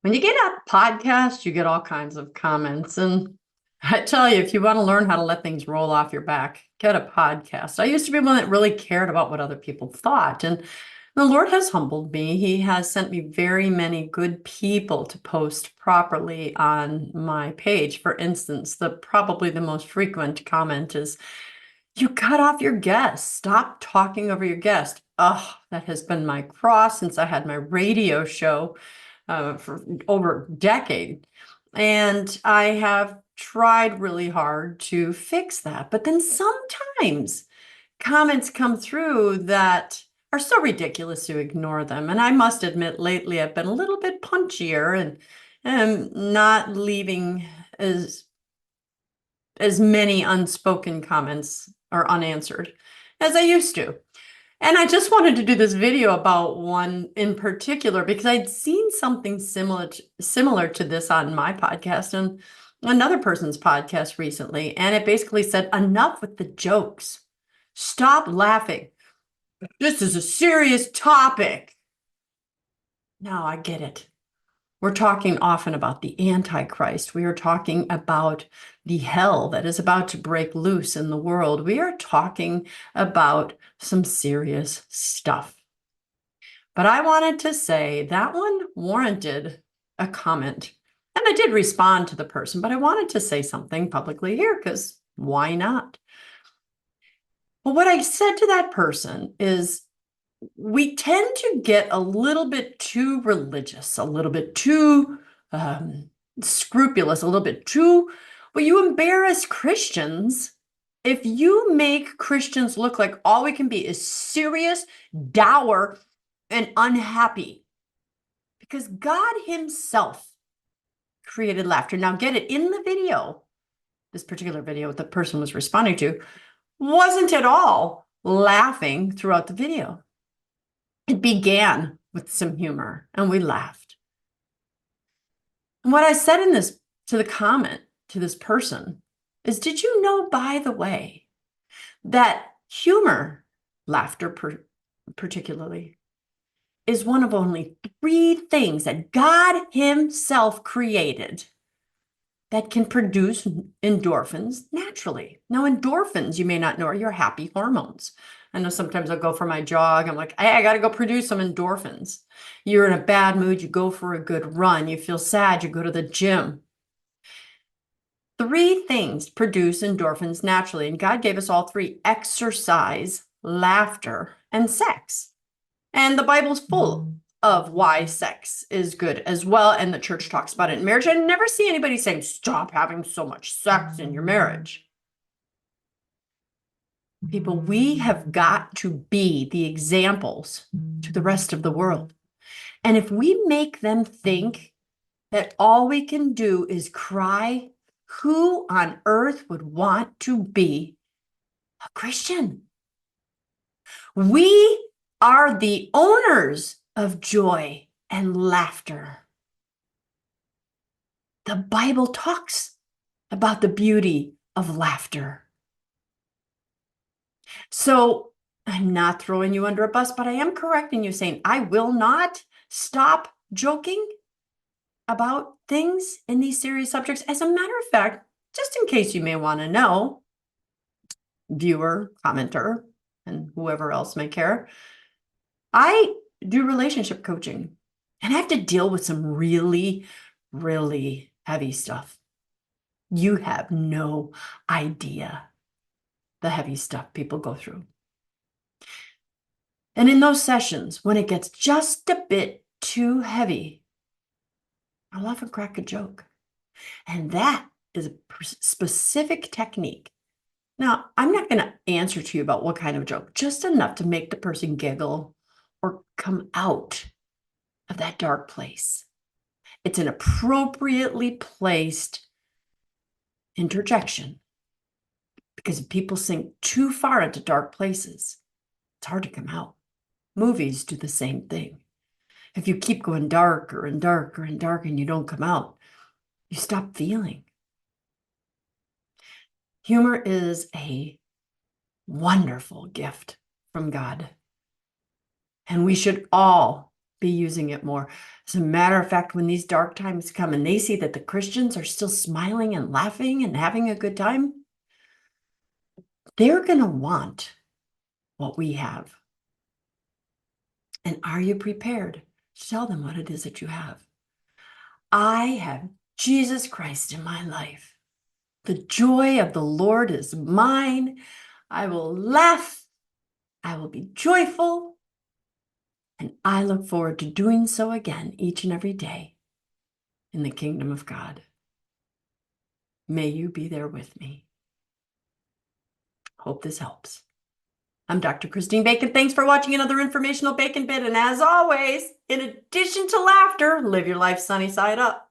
When you get a podcast, you get all kinds of comments. And I tell you, if you want to learn how to let things roll off your back, get a podcast. I used to be one that really cared about what other people thought. And the Lord has humbled me. He has sent me very many good people to post properly on my page. For instance, probably the most frequent comment is, "You cut off your guest. Stop talking over your guest." Oh, that has been my cross since I had my radio show for over a decade. And I have tried really hard to fix that. But then sometimes comments come through that are so ridiculous to ignore them. And I must admit, lately I've been a little bit punchier and not leaving as many unspoken comments or unanswered as I used to. And I just wanted to do this video about one in particular because I'd seen something similar to this on my podcast and another person's podcast recently. And it basically said, "Enough with the jokes. Stop laughing. This is a serious topic." Now I get it. We're talking often about the Antichrist. We are talking about the hell that is about to break loose in the world. We are talking about some serious stuff. But I wanted to say that one warranted a comment. And I did respond to the person, but I wanted to say something publicly here because why not? Well, what I said to that person is, we tend to get a little bit too religious, a little bit too scrupulous, a little bit too, well, you embarrass Christians if you make Christians look like all we can be is serious, dour, and unhappy. Because God himself created laughter. Now get it, in the video, this particular video the person was responding to wasn't at all laughing throughout the video. It began with some humor and we laughed. And what I said in this to the comment to this person is, did you know, by the way, that humor, laughter particularly, is one of only 3 things that God himself created that can produce endorphins naturally. Now, endorphins, you may not know, are your happy hormones. I know sometimes I'll go for my jog. I'm like, hey, I got to go produce some endorphins. You're in a bad mood, you go for a good run. You feel sad, you go to the gym. 3 things produce endorphins naturally, and God gave us all 3: exercise, laughter, and sex. And the Bible's full of why sex is good as well. And the church talks about it in marriage. I never see anybody saying, stop having so much sex in your marriage. People, we have got to be the examples to the rest of the world. And if we make them think that all we can do is cry, who on earth would want to be a Christian? We are the owners of joy and laughter. The Bible talks about the beauty of laughter. So I'm not throwing you under a bus, but I am correcting you, saying I will not stop joking about things in these serious subjects. As a matter of fact, just in case you may want to know, viewer, commenter, and whoever else may care, I do relationship coaching, and I have to deal with some really, really heavy stuff. You have no idea the heavy stuff people go through. And in those sessions, when it gets just a bit too heavy, I'll often crack a joke. And that is a specific technique. Now, I'm not going to answer to you about what kind of joke, just enough to make the person giggle or come out of that dark place. It's an appropriately placed interjection, because if people sink too far into dark places, it's hard to come out. Movies do the same thing. If you keep going darker and darker and darker and you don't come out, you stop feeling. Humor is a wonderful gift from God. And we should all be using it more. As a matter of fact, when these dark times come and they see that the Christians are still smiling and laughing and having a good time, they're going to want what we have. And are you prepared to tell them what it is that you have? I have Jesus Christ in my life. The joy of the Lord is mine. I will laugh. I will be joyful. And I look forward to doing so again each and every day in the kingdom of God. May you be there with me. Hope this helps. I'm Dr. Christine Bacon. Thanks for watching another informational Bacon Bit. And as always, in addition to laughter, live your life sunny side up.